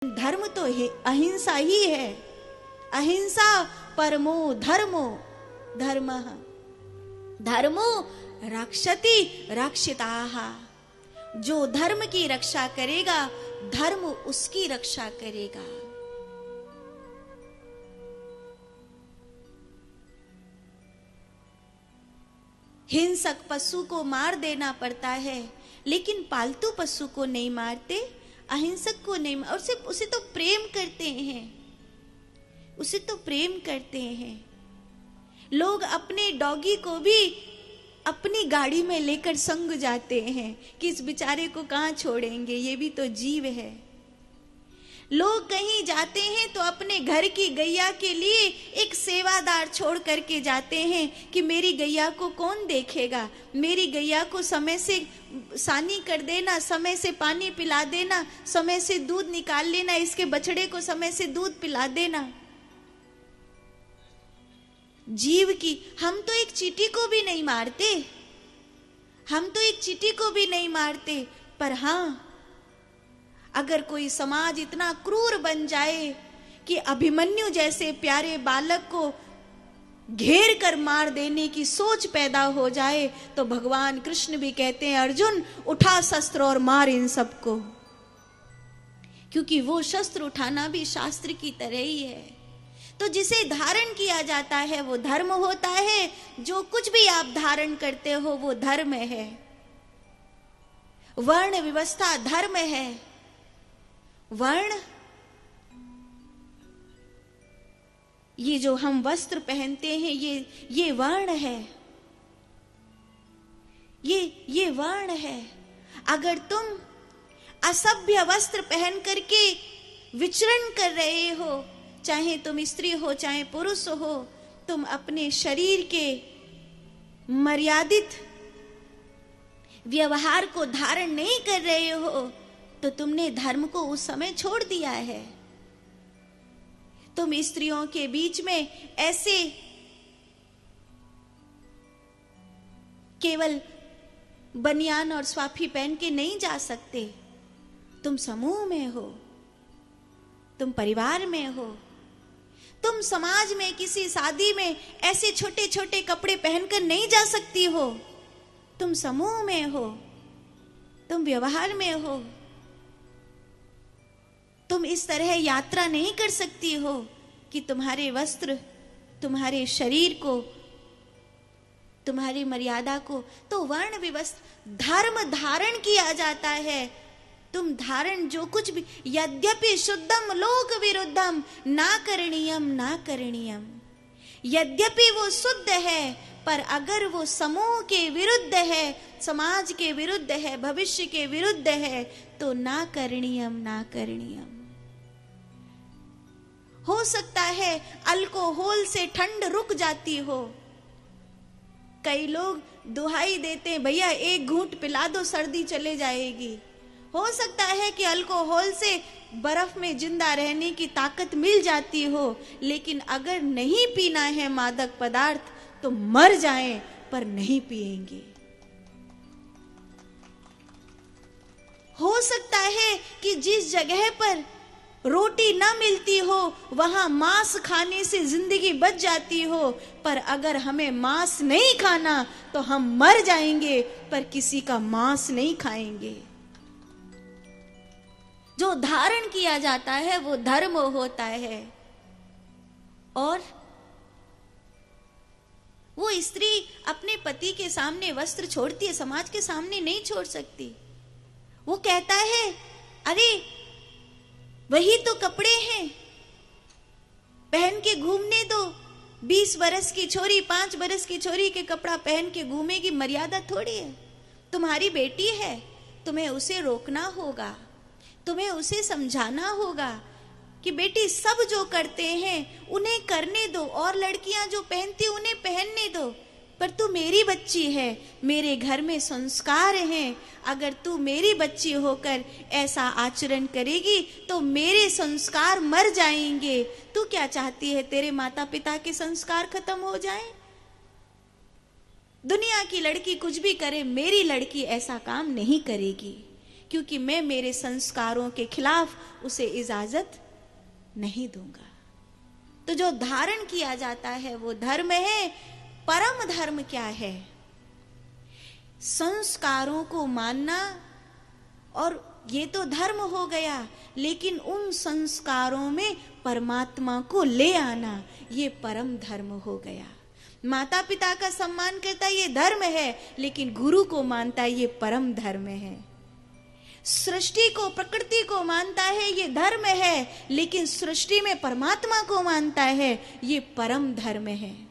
धर्म तो है, अहिंसा ही है। अहिंसा परमो धर्मो धर्मः धर्मो रक्षति रक्षिताः। जो धर्म की रक्षा करेगा धर्म उसकी रक्षा करेगा। हिंसक पशु को मार देना पड़ता है, लेकिन पालतू पशु को नहीं मारते, अहिंसक को नहीं और सिर्फ उसे तो प्रेम करते हैं, उसे तो प्रेम करते हैं। लोग अपने डॉगी को भी अपनी गाड़ी में लेकर संग जाते हैं कि इस बेचारे को कहाँ छोड़ेंगे, ये भी तो जीव है। लोग कहीं जाते हैं तो अपने घर की गैया के लिए एक सेवादार छोड़ करके जाते हैं कि मेरी गैया को कौन देखेगा, मेरी गैया को समय से सानी कर देना, समय से पानी पिला देना, समय से दूध निकाल लेना, इसके बछड़े को समय से दूध पिला देना। जीव की हम तो एक चींटी को भी नहीं मारते, हम तो एक चींटी को भी नहीं मारते, पर हाँ, अगर कोई समाज इतना क्रूर बन जाए कि अभिमन्यु जैसे प्यारे बालक को घेर कर मार देने की सोच पैदा हो जाए, तो भगवान कृष्ण भी कहते हैं, अर्जुन उठा शस्त्र और मार इन सबको, क्योंकि वो शस्त्र उठाना भी शास्त्र की तरह ही है। तो जिसे धारण किया जाता है वो धर्म होता है। जो कुछ भी आप धारण करते हो वो धर्म है। वर्ण व्यवस्था धर्म है। वर्ण, ये जो हम वस्त्र पहनते हैं ये वर्ण है, ये वर्ण है। अगर तुम असभ्य वस्त्र पहन करके विचरण कर रहे हो, चाहे तुम स्त्री हो चाहे पुरुष हो, तुम अपने शरीर के मर्यादित व्यवहार को धारण नहीं कर रहे हो, तो तुमने धर्म को उस समय छोड़ दिया है। तुम स्त्रियों के बीच में ऐसे केवल बनियान और स्वाफी पहन के नहीं जा सकते। तुम समूह में हो, तुम परिवार में हो, तुम समाज में किसी शादी में ऐसे छोटे छोटे कपड़े पहनकर नहीं जा सकती हो। तुम समूह में हो, तुम व्यवहार में हो, तुम इस तरह यात्रा नहीं कर सकती हो कि तुम्हारे वस्त्र तुम्हारे शरीर को, तुम्हारी मर्यादा को, तो वर्ण व्यवस्था धर्म धारण किया जाता है। तुम धारण जो कुछ भी, यद्यपि शुद्धम लोक विरुद्धम ना करणीयम ना करणीयम, यद्यपि वो शुद्ध है, पर अगर वो समूह के विरुद्ध है, समाज के विरुद्ध है, भविष्य के विरुद्ध है, तो ना करणीयम ना करणीयम। हो सकता है अल्कोहल से ठंड रुक जाती हो। कई लोग दुहाई देते हैं, भैया एक घूंट पिला दो सर्दी चले जाएगी। हो सकता है कि अल्कोहल से बर्फ में जिंदा रहने की ताकत मिल जाती हो, लेकिन अगर नहीं पीना है मादक पदार्थ तो मर जाएं, पर नहीं पिएंगे। हो सकता है कि जिस जगह पर रोटी ना मिलती हो वहां मांस खाने से जिंदगी बच जाती हो, पर अगर हमें मांस नहीं खाना तो हम मर जाएंगे, पर किसी का मांस नहीं खाएंगे। जो धारण किया जाता है वो धर्म होता है। और वो स्त्री अपने पति के सामने वस्त्र छोड़ती है, समाज के सामने नहीं छोड़ सकती। वो कहता है, अरे वही तो कपड़े हैं, पहन के घूमने दो। 20 बरस की छोरी, 5 बरस की छोरी के कपड़ा पहन के घूमेगी, मर्यादा थोड़ी है। तुम्हारी बेटी है, तुम्हें उसे रोकना होगा, तुम्हें उसे समझाना होगा कि बेटी सब जो करते हैं उन्हें करने दो, और लड़कियां जो पहनती उन्हें पहनने दो, पर तू मेरी बच्ची है, मेरे घर में संस्कार हैं। अगर तू मेरी बच्ची होकर ऐसा आचरण करेगी तो मेरे संस्कार मर जाएंगे। तू क्या चाहती है, तेरे माता पिता के संस्कार खत्म हो जाएं? दुनिया की लड़की कुछ भी करे, मेरी लड़की ऐसा काम नहीं करेगी, क्योंकि मैं मेरे संस्कारों के खिलाफ उसे इजाजत नहीं दूंगा। तो जो धारण किया जाता है वो धर्म है। परम धर्म क्या है? संस्कारों को मानना, और ये तो धर्म हो गया, लेकिन उन संस्कारों में परमात्मा को ले आना, ये परम धर्म हो गया। माता पिता का सम्मान करता ये धर्म है, लेकिन गुरु को मानता ये परम धर्म है। सृष्टि को, प्रकृति को मानता है ये धर्म है, लेकिन सृष्टि में परमात्मा को मानता है ये परम धर्म है।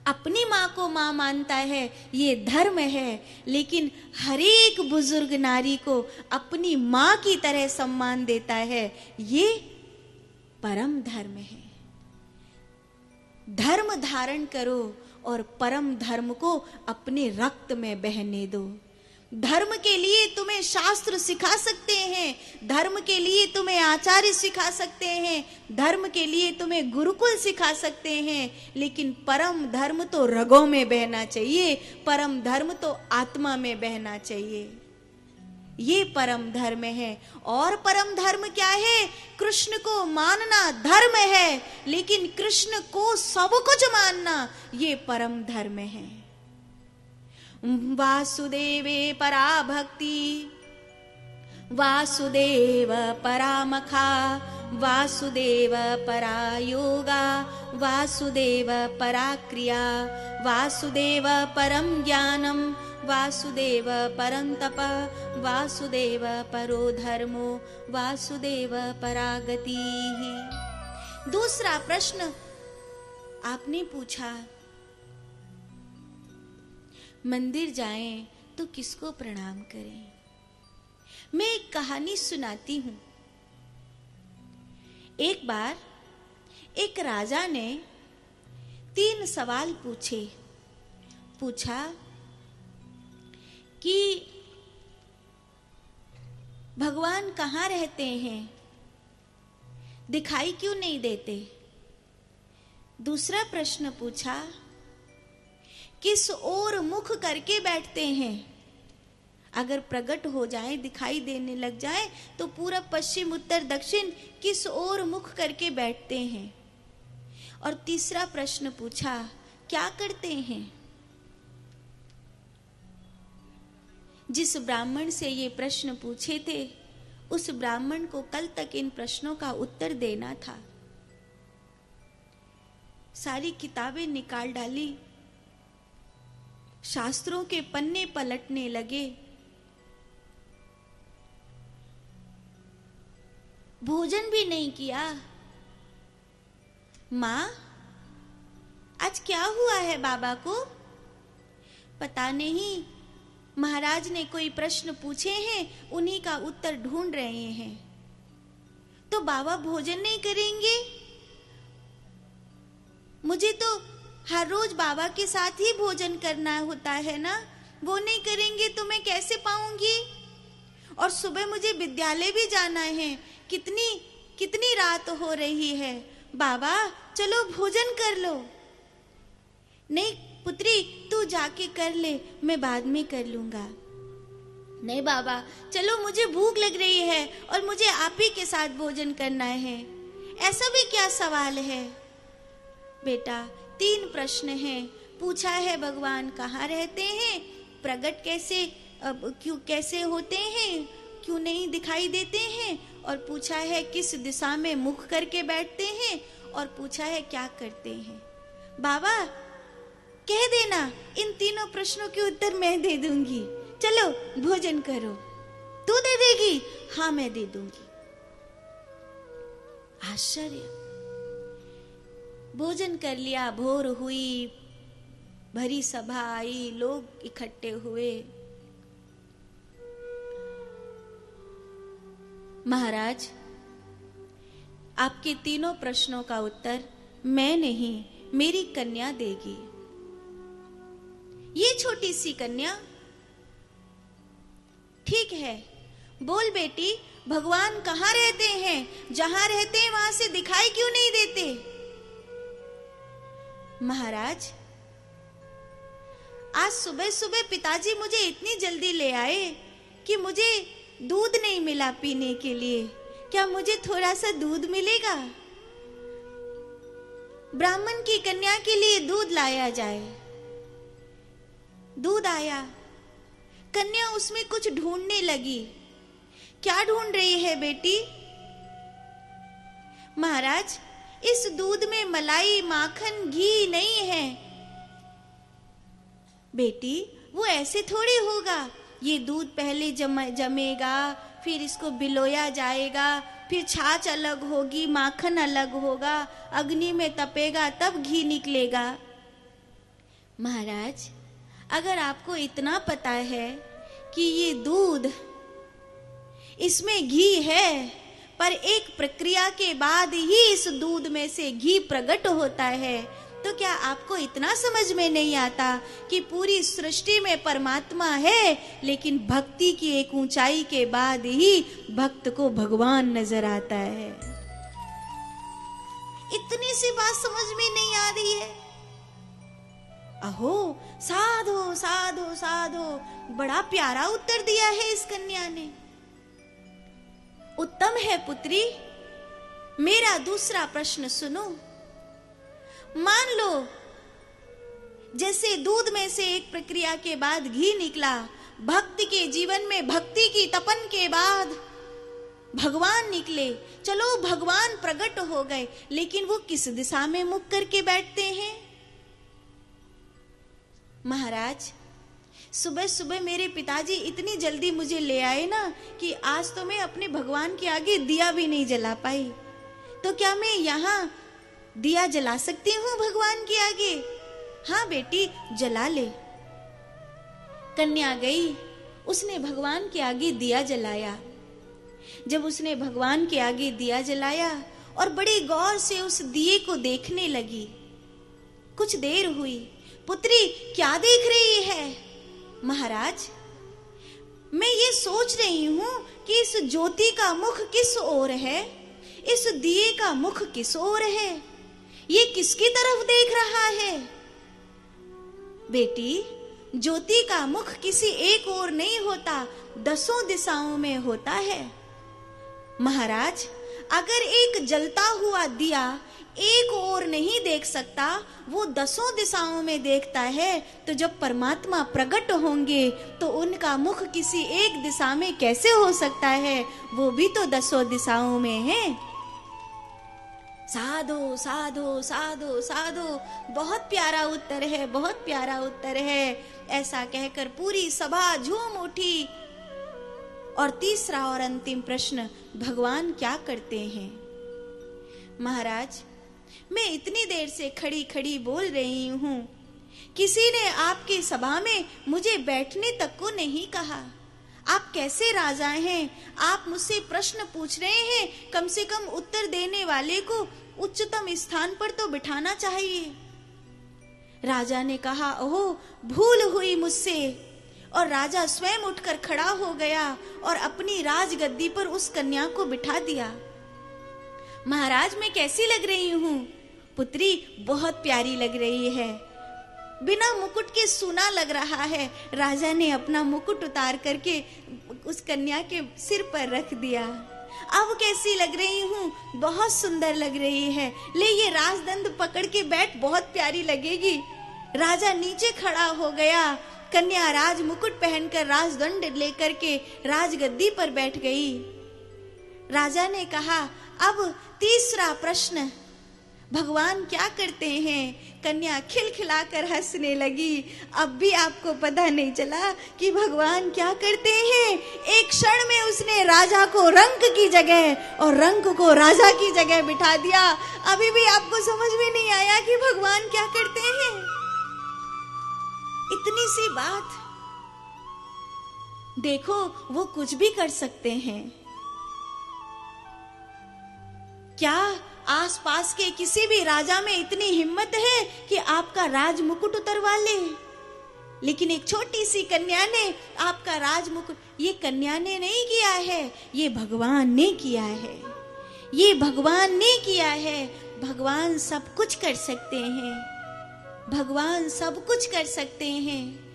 अपनी माँ को माँ मानता है ये धर्म है, लेकिन हर एक बुजुर्ग नारी को अपनी माँ की तरह सम्मान देता है, ये परम धर्म है। धर्म धारण करो और परम धर्म को अपने रक्त में बहने दो। धर्म के लिए तुम्हें शास्त्र सिखा सकते हैं, धर्म के लिए तुम्हें आचार्य सिखा सकते हैं, धर्म के लिए तुम्हें गुरुकुल सिखा सकते हैं, लेकिन परम धर्म तो रगों में बहना चाहिए, परम धर्म तो आत्मा में बहना चाहिए। ये परम धर्म है। और परम धर्म क्या है? कृष्ण को मानना धर्म है, लेकिन कृष्ण को सब कुछ मानना ये परम धर्म है। वासुदेवे परा भक्ति, वासुदेव परामखा, वासुदेव परा योगा, वासुदेव परा क्रिया, वासुदेव परम ज्ञानम, वासुदेव परम तप, वासुदेव परो धर्मो, वासुदेव परा गति। दूसरा प्रश्न आपने पूछा, मंदिर जाएं तो किसको प्रणाम करें? मैं एक कहानी सुनाती हूं। एक बार एक राजा ने 3 सवाल पूछे। पूछा कि भगवान कहाँ रहते हैं, दिखाई क्यों नहीं देते? दूसरा प्रश्न पूछा, किस ओर मुख करके बैठते हैं? अगर प्रकट हो जाए, दिखाई देने लग जाए, तो पूरब पश्चिम उत्तर दक्षिण किस ओर मुख करके बैठते हैं? और तीसरा प्रश्न पूछा, क्या करते हैं? जिस ब्राह्मण से ये प्रश्न पूछे थे, उस ब्राह्मण को कल तक इन प्रश्नों का उत्तर देना था। सारी किताबें निकाल डाली, शास्त्रों के पन्ने पलटने लगे, भोजन भी नहीं किया। माँ, आज क्या हुआ है बाबा को? पता नहीं, महाराज ने कोई प्रश्न पूछे हैं, उन्हीं का उत्तर ढूंढ रहे हैं। तो बाबा भोजन नहीं करेंगे? मुझे तो हर रोज बाबा के साथ ही भोजन करना होता है ना, वो नहीं करेंगे तो मैं कैसे पाऊंगी? और सुबह मुझे विद्यालय भी जाना है, कितनी कितनी रात हो रही है। बाबा चलो भोजन कर लो। नहीं पुत्री, तू जाके कर ले, मैं बाद में कर लूंगा। नहीं बाबा, चलो मुझे भूख लग रही है और मुझे आप ही के साथ भोजन करना है। ऐसा भी क्या सवाल है? बेटा 3 प्रश्न हैं। पूछा है भगवान कहाँ रहते हैं, प्रकट कैसे होते हैं, क्यों नहीं दिखाई देते हैं, और पूछा है किस दिशा में मुख करके बैठते हैं, और पूछा है क्या करते हैं। बाबा कह देना, इन 3 प्रश्नों के उत्तर मैं दे दूंगी। चलो भोजन करो। तू दे देगी? हाँ मैं दे दूंगी। आश्चर्य। भोजन कर लिया, भोर हुई, भरी सभा आई, लोग इकट्ठे हुए। महाराज, आपके 3 प्रश्नों का उत्तर मैं नहीं, मेरी कन्या देगी। ये छोटी सी कन्या, ठीक है, बोल बेटी, भगवान कहाँ रहते हैं? जहां रहते हैं वहां से दिखाई क्यों नहीं देते? महाराज, आज सुबह सुबह पिताजी मुझे इतनी जल्दी ले आए कि मुझे दूध नहीं मिला पीने के लिए, क्या मुझे थोड़ा सा दूध मिलेगा? ब्राह्मण की कन्या के लिए दूध लाया जाए। दूध आया, कन्या उसमें कुछ ढूंढने लगी। क्या ढूंढ रही है बेटी? महाराज, इस दूध में मलाई, माखन, घी नहीं है। बेटी, वो ऐसे थोड़ी होगा। ये दूध पहले जमेगा, फिर इसको बिलोया जाएगा, फिर छाछ अलग होगी, माखन अलग होगा, अग्नि में तपेगा, तब घी निकलेगा। महाराज, अगर आपको इतना पता है कि ये दूध, इसमें घी है, पर एक प्रक्रिया के बाद ही इस दूध में से घी प्रकट होता है, तो क्या आपको इतना समझ में नहीं आता कि पूरी सृष्टि में परमात्मा है, लेकिन भक्ति की एक ऊंचाई के बाद ही भक्त को भगवान नजर आता है? इतनी सी बात समझ में नहीं आ रही है? अहो, साधो साधो साधो, बड़ा प्यारा उत्तर दिया है इस कन्या ने। उत्तम है पुत्री। मेरा दूसरा प्रश्न सुनो। मान लो जैसे दूध में से एक प्रक्रिया के बाद घी निकला, भक्त के जीवन में भक्ति की तपन के बाद भगवान निकले। चलो, भगवान प्रकट हो गए, लेकिन वो किस दिशा में मुख करके बैठते हैं? महाराज, सुबह सुबह मेरे पिताजी इतनी जल्दी मुझे ले आए ना कि आज तो मैं अपने भगवान के आगे दिया भी नहीं जला पाई। तो क्या मैं यहाँ दिया जला सकती हूँ भगवान के आगे? हाँ बेटी, जला ले। कन्या गई, उसने भगवान के आगे दिया जलाया। जब उसने भगवान के आगे दिया जलाया और बड़ी गौर से उस दिए को देखने लगी, कुछ देर हुई। पुत्री, क्या देख रही है? महाराज, मैं ये सोच रही हूं कि इस ज्योति का मुख किस ओर है, इस दिए का मुख किस ओर है, ये किसकी तरफ देख रहा है? बेटी, ज्योति का मुख किसी एक ओर नहीं होता, 10 दिशाओं में होता है। महाराज, अगर एक जलता हुआ दिया एक ओर नहीं देख सकता, वो 10 दिशाओं में देखता है, तो जब परमात्मा प्रकट होंगे तो उनका मुख किसी एक दिशा में कैसे हो सकता है? वो भी तो 10 दिशाओं में है। साधो साधो साधो साधो, बहुत प्यारा उत्तर है, बहुत प्यारा उत्तर है। ऐसा कहकर पूरी सभा झूम उठी। और तीसरा और अंतिम प्रश्न, भगवान क्या करते हैं? महाराज, मैं इतनी देर से खड़ी खड़ी बोल रही हूं, किसी ने आपकी सभा में मुझे बैठने तक को नहीं कहा। आप कैसे राजा हैं? आप मुझसे प्रश्न पूछ रहे हैं, कम से कम उत्तर देने वाले को उच्चतम स्थान पर तो बिठाना चाहिए। राजा ने कहा, ओह, भूल हुई मुझसे। और राजा स्वयं उठकर खड़ा हो गया और अपनी राजगद्दी पर उस कन्या को बिठा दिया। महाराज, मैं कैसी लग रही हूं? पुत्री, बहुत प्यारी लग रही है। बिना मुकुट के सूना लग रहा है। राजा ने अपना मुकुट उतार करके उस कन्या के सिर पर रख दिया। अब कैसी लग रही हूँ? बहुत सुंदर लग रही है। ले, ये राजदंड पकड़ के बैठ, बहुत प्यारी लगेगी। राजा नीचे खड़ा हो गया। कन्या राज मुकुट पहनकर राजदंड लेकर के राजगद्दी पर बैठ गई। राजा ने कहा, अब तीसरा प्रश्न, भगवान क्या करते हैं? कन्या खिलखिलाकर हंसने लगी। अब भी आपको पता नहीं चला कि भगवान क्या करते हैं? एक क्षण में उसने राजा को रंक की जगह और रंक को राजा की जगह बिठा दिया। अभी भी आपको समझ में नहीं आया कि भगवान क्या करते हैं? इतनी सी बात। देखो, वो कुछ भी कर सकते हैं। क्या आसपास के किसी भी राजा में इतनी हिम्मत है कि आपका राज मुकुट उतरवा ले? लेकिन एक छोटी सी कन्या ने आपका राज मुकुट, ये कन्या ने नहीं किया है, ये भगवान ने किया है। ये भगवान ने किया है। भगवान सब कुछ कर सकते हैं। भगवान सब कुछ कर सकते हैं,